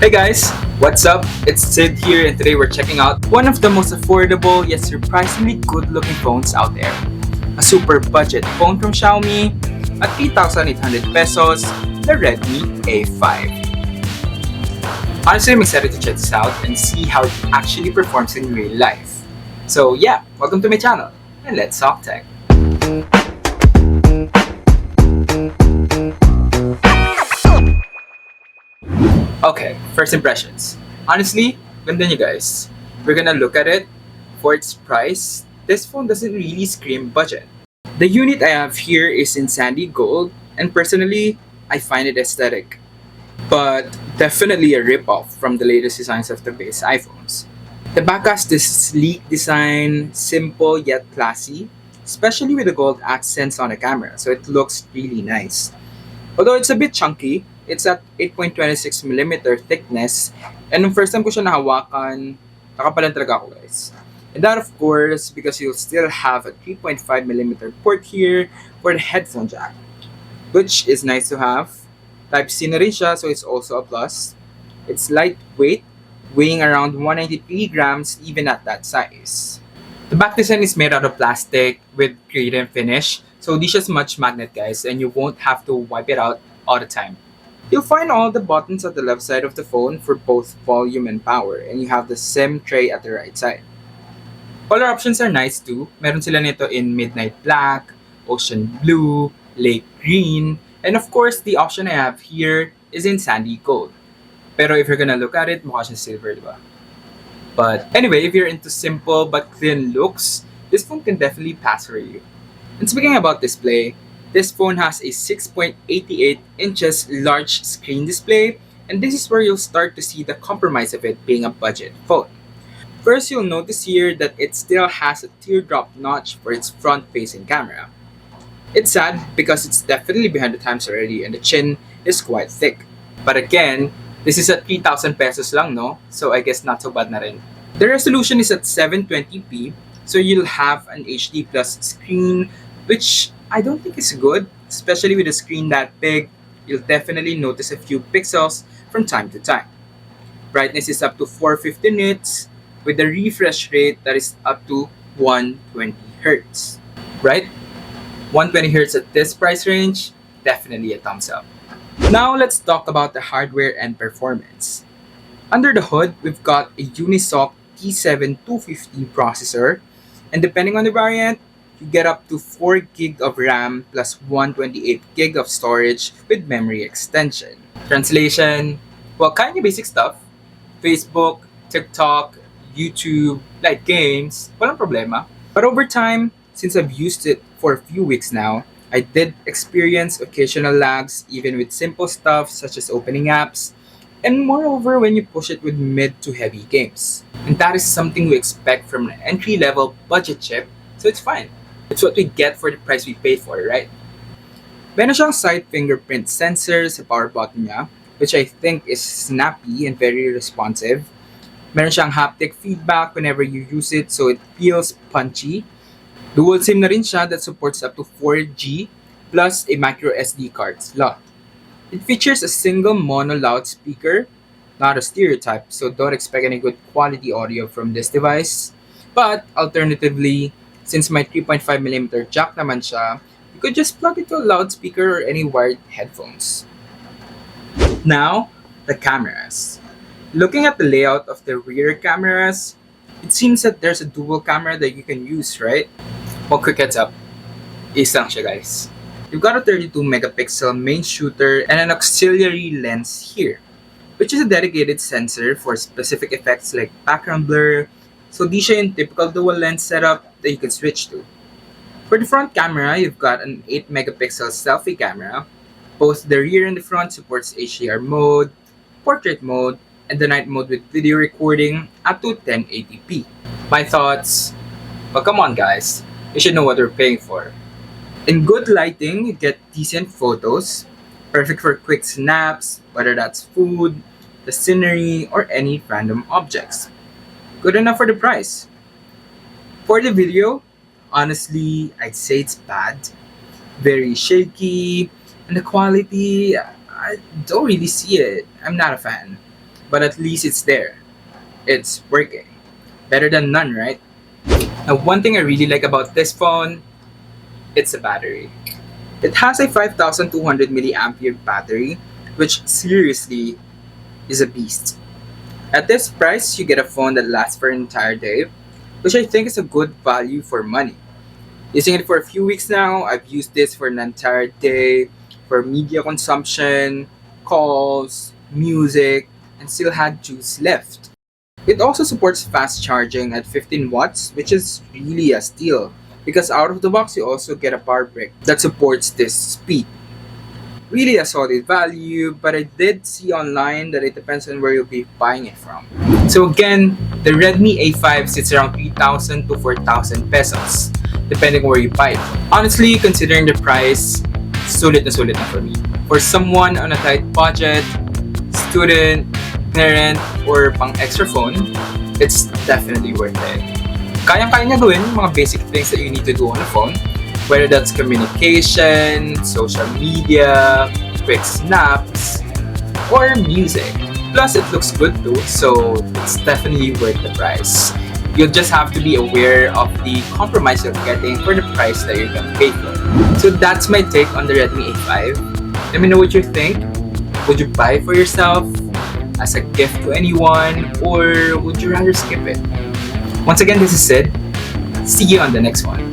Hey guys, what's up? It's Sid here and today we're checking out one of the most affordable yet surprisingly good looking phones out there. A super budget phone from Xiaomi at 3,800 pesos, the Redmi A5. Honestly, I'm excited to check this out and see how it actually performs in real life. So yeah, welcome to my channel and let's talk tech. Okay, first impressions. Honestly, ganda niya guys. We're gonna look at it. For its price, this phone doesn't really scream budget. The unit I have here is in sandy gold, and personally, I find it aesthetic. But definitely a rip-off from the latest designs of the base iPhones. The back has this sleek design, simple yet classy, especially with the gold accents on the camera, so it looks really nice. Although it's a bit chunky, it's at 8.26mm thickness. And nung first time ko siya nahawakan, nakapalan talaga ako guys. And that of course because you'll still have a 3.5mm port here for the headphone jack. Which is nice to have. Type-C na rin siya, so it's also a plus. It's lightweight, weighing around 193 grams even at that size. The back design is made out of plastic with creative finish. So di siya smudge magnet guys and you won't have to wipe it out all the time. You'll find all the buttons at the left side of the phone for both volume and power, and you have the SIM tray at the right side. Color options are nice too. Meron sila nito in midnight black, ocean blue, lake green, and of course the option I have here is in sandy gold. Pero if you're gonna look at it, mukha siyang silver, diba? But anyway, if you're into simple but clean looks, this phone can definitely pass for you. And speaking about display, this phone has a 6.88 inches large screen display, and this is where you'll start to see the compromise of it being a budget phone. First, you'll notice here that it still has a teardrop notch for its front-facing camera. It's sad because it's definitely behind the times already and the chin is quite thick. But again, this is at 3,000 pesos lang, no? So I guess not so bad na rin. The resolution is at 720p, so you'll have an HD plus screen, which I don't think is good, especially with a screen that big. You'll definitely notice a few pixels from time to time. Brightness is up to 450 nits with a refresh rate that is up to 120 Hz. Right? 120 Hz at this price range, definitely a thumbs up. Now let's talk about the hardware and performance. Under the hood, we've got a Unisoc T7-250 processor, and depending on the variant, you get up to 4 GB of RAM plus 128 GB of storage with memory extension. Translation, well, kind of basic stuff. Facebook, TikTok, YouTube, like games, walang problema. But over time, since I've used it for a few weeks now, I did experience occasional lags even with simple stuff such as opening apps, and moreover when you push it with mid to heavy games. And that is something we expect from an entry-level budget chip, so it's fine. It's what we get for the price we paid for, right? Meron siyang side fingerprint sensor sa power button niya, which I think is snappy and very responsive. Meron siyang haptic feedback whenever you use it, so it feels punchy. Dual SIM na rin siya that supports up to 4G plus a micro SD card slot. It features a single mono loudspeaker, not a stereotype, so don't expect any good quality audio from this device. But alternatively, since my 3.5mm jack naman siya, you could just plug it to a loudspeaker or any wired headphones. Now, the cameras. Looking at the layout of the rear cameras, it seems that there's a dual camera that you can use, right? Well, quick heads up. Isa lang siya guys. You've got a 32 megapixel main shooter and an auxiliary lens here, which is a dedicated sensor for specific effects like background blur, so di siya yung typical dual lens setup that you can switch to. For the front camera, you've got an 8 megapixel selfie camera. Both the rear and the front supports HDR mode, portrait mode, and the night mode with video recording up to 1080p. My thoughts? Well, come on guys, you should know what we're paying for. In good lighting, you get decent photos, perfect for quick snaps, whether that's food, the scenery, or any random objects. Good enough for the price. For the video, honestly, I'd say it's bad. Very shaky, and the quality, I don't really see it. I'm not a fan. but at least it's there. It's working. Better than none, right? Now, one thing I really like about this phone, it's the battery. It has a 5200 milliampere battery, which seriously is a beast. At this price, you get a phone that lasts for an entire day, which I think is a good value for money. Using it for a few weeks now, I've used this for an entire day for media consumption, calls, music, and still had juice left. It also supports fast charging at 15 watts, which is really a steal because out of the box you also get a power brick that supports this speed. Really a solid value, but I did see online that it depends on where you'll be buying it from. So again, the Redmi A5 sits around 3,000 to 4,000 pesos, depending on where you buy it. Honestly, considering the price, sulit na for me. For someone on a tight budget, student, parent, or pang extra phone, it's definitely worth it. Kayang-kaya niya gawin yung mga basic things that you need to do on a phone, whether that's communication, social media, quick snaps, or music. Plus, it looks good too, so it's definitely worth the price. You'll just have to be aware of the compromise you're getting for the price that you're gonna pay for. So that's my take on the Redmi A5. Let me know what you think. Would you buy it for yourself, as a gift to anyone, or would you rather skip it? Once again, this is Sid. See you on the next one.